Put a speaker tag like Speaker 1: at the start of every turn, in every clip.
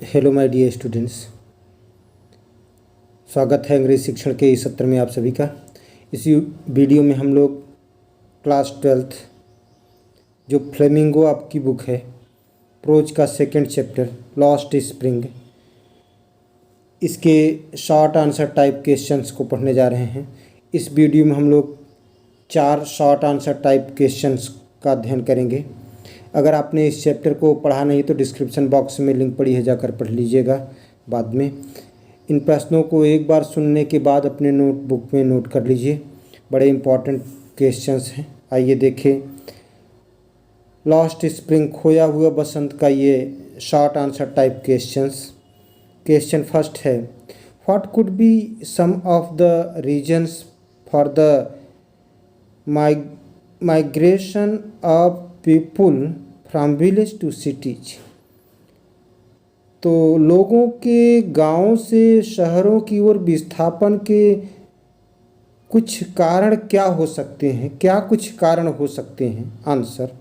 Speaker 1: Hello my dear students, स्वागत है अंग्रेजी शिक्षण के इस सत्र में आप सभी का। इसी वीडियो में हम लोग क्लास 12th जो फ्लेमिंगो आपकी बुक है, प्रोज का सेकंड चैप्टर लॉस्ट स्प्रिंग, इसके शॉर्ट आंसर टाइप क्वेश्चंस को पढ़ने जा रहे हैं। इस वीडियो में हम लोग 4 शॉर्ट आंसर टाइप क्वेश्चंस का अध्ययन करेंगे। अगर आपने इस चैप्टर को पढ़ा नहीं तो डिस्क्रिप्शन बॉक्स में लिंक पड़ी है, जाकर पढ़ लीजिएगा बाद में। इन प्रश्नों को एक बार सुनने के बाद अपने नोटबुक में नोट कर लीजिए, बड़े इम्पॉर्टेंट क्वेश्चंस हैं। आइए देखें लॉस्ट स्प्रिंग, खोया हुआ बसंत का ये short answer type questions. Question first है, what could be some of the reasons for the migration of people from village to cities. तो लोगों के गांव से शहरों की ओर विस्थापन के कुछ कारण क्या हो सकते हैं? क्या कुछ कारण हो सकते हैं? Answer,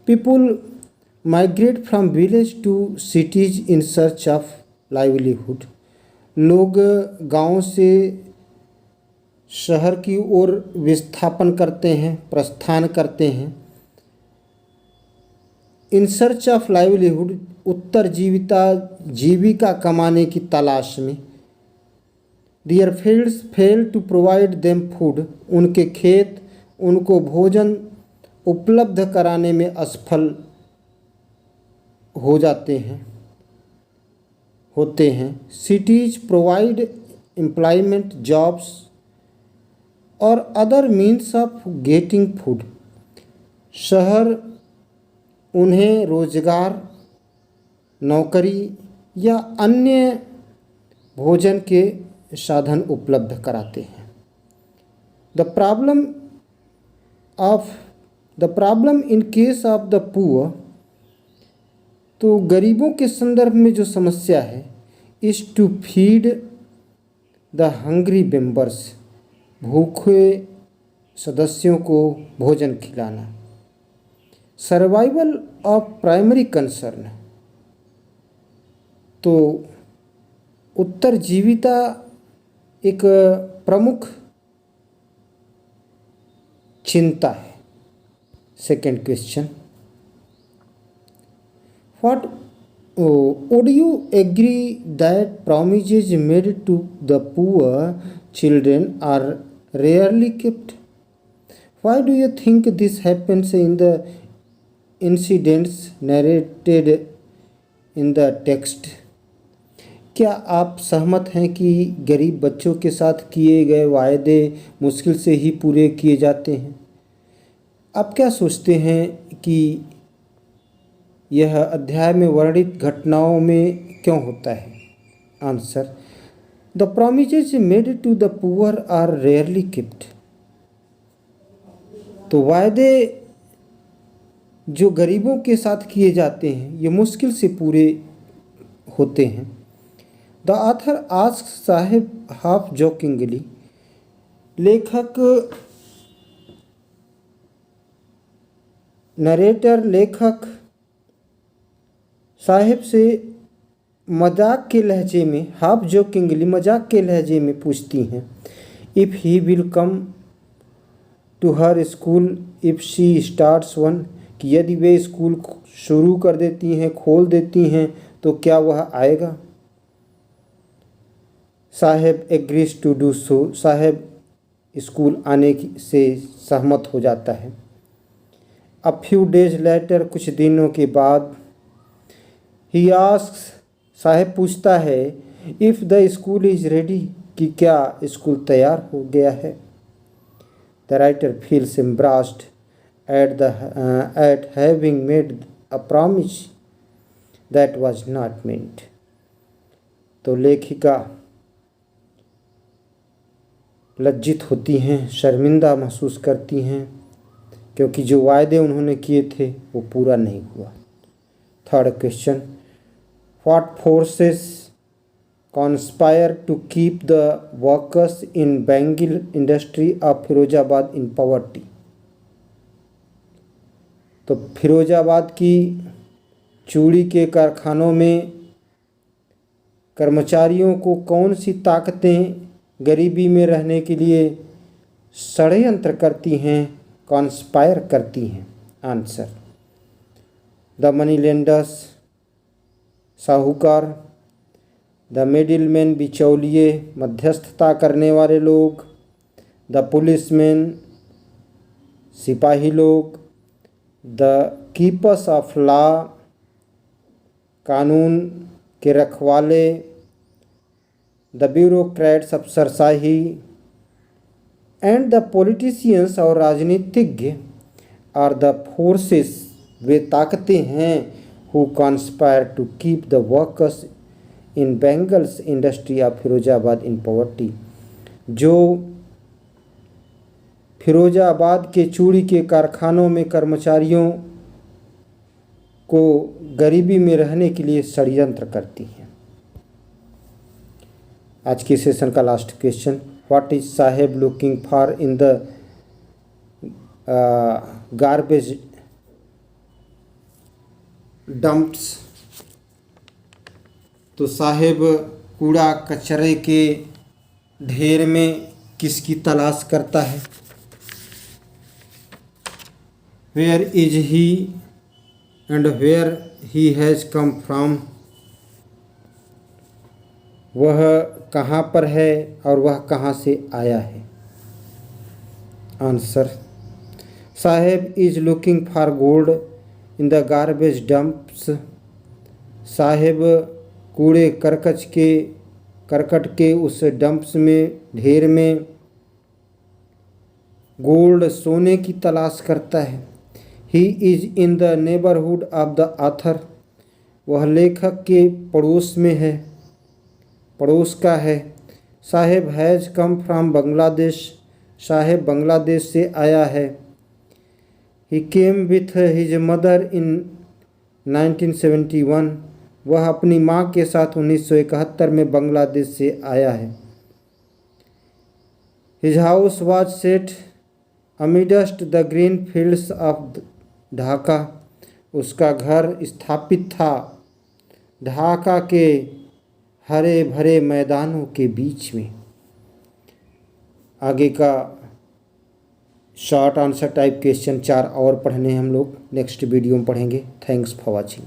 Speaker 1: people migrate from village to cities in search of livelihood. लोग गांव से शहर की ओर विस्थापन करते हैं, प्रस्थान करते हैं। इन सर्च ऑफ लाइवलीहुड, जीविका कमाने की तलाश में। Their fields fail to provide them food, उनके खेत उनको भोजन उपलब्ध कराने में असफल हो जाते हैं होते हैं। सिटीज प्रोवाइड एम्प्लॉयमेंट, जॉब्स और other means of getting food. शहर उन्हें रोजगार, नौकरी या अन्य भोजन के साधन उपलब्ध कराते हैं। The problem in case of the poor, तो गरीबों के संदर्भ में जो समस्या है, is to feed the hungry members, भूखे सदस्यों को भोजन खिलाना। सर्वाइवल ऑफ प्राइमरी कंसर्न, तो उत्तरजीविता एक प्रमुख चिंता है। Second question, what would you agree that promises made to the poor children are rarely kept? Why do you think this happens in the incidents narrated in the text? क्या आप सहमत हैं कि गरीब बच्चों के साथ किए गए वायदे मुश्किल से ही पूरे किए जाते हैं? आप क्या सोचते हैं कि यह अध्याय में वर्णित घटनाओं में क्यों होता है? Answer, the promises made to the poor are rarely kept। तो वायदे जो गरीबों के साथ किए जाते हैं, ये मुश्किल से पूरे होते हैं। The author ask Saheb half jokingly, लेखक साहेब से मजाक के लहजे में, हाफ जोकिंगली मजाक के लहजे में पूछती हैं, if he will come to her school if she starts one, कि यदि वे स्कूल शुरू कर देती हैं, खोल देती हैं, तो क्या वह आएगा? Saheb agrees to do so, Saheb school आने से सहमत हो जाता है। अ फ्यू डेज लेटर, कुछ दिनों के बाद, ही आस्क्स, साहेब पूछता है, if the school is ready, कि क्या स्कूल तैयार हो गया है? The writer feels embarrassed at having made a promise that was not meant। तो लेखिका लज्जित होती हैं, शर्मिंदा महसूस करती हैं, क्योंकि जो वायदे उन्होंने किए थे वो पूरा नहीं हुआ। Third question, what forces conspire to keep the workers in bangle industry of Firozabad in poverty। तो फिरोजाबाद की चूड़ी के कारखानों में कर्मचारियों को कौन सी ताकतें गरीबी में रहने के लिए षड्यंत्र करती हैं, कॉन्स्पायर करती हैं? आंसर, द मनी लेंडर्स, साहूकार, द मिडिलमैन, बिचौलिए, मध्यस्थता करने वाले लोग, द पुलिसमैन, सिपाही लोग, द कीपर्स ऑफ लॉ, कानून के रखवाले, द ब्यूरोक्रेट्स, अफसरशाही, एंड द पॉलिटिशियंस और राजनीतिज्ञ आर द फोर्सेस, वे ताकतें हैं who conspire to keep the workers in bangles industry of Firozabad in poverty, जो फिरोजाबाद के चूड़ी के कारखानों में कर्मचारियों को गरीबी में रहने के लिए षड्यंत्र करती हैं। आज के सेशन का last question, what is Saheb looking for in the garbage dumps? तो साहेब कूड़ा कचरे के ढेर में किसकी तलाश करता है? Where is he and where he has come from? वह कहाँ पर है और वह कहाँ से आया है? Answer, Saheb is looking for gold in the garbage dumps. Saheb कूड़े करकट के उस डंप्स में, ढेर में गोल्ड, सोने की तलाश करता है। He is in the neighbourhood of the author, वह लेखक के पड़ोस में है, पड़ोस का है। Saheb has come from Bangladesh, Saheb Bangladesh से आया है। He came with his mother in 1971, वह अपनी माँ के साथ 1971 में बांग्लादेश से आया है। His house was set amidst the green fields of Dhaka, उसका घर स्थापित था ढाका के हरे भरे मैदानों के बीच में। आगे का शॉर्ट आंसर टाइप क्वेश्चन 4 और पढ़ने हम लोग नेक्स्ट वीडियो में पढ़ेंगे। Thanks for watching.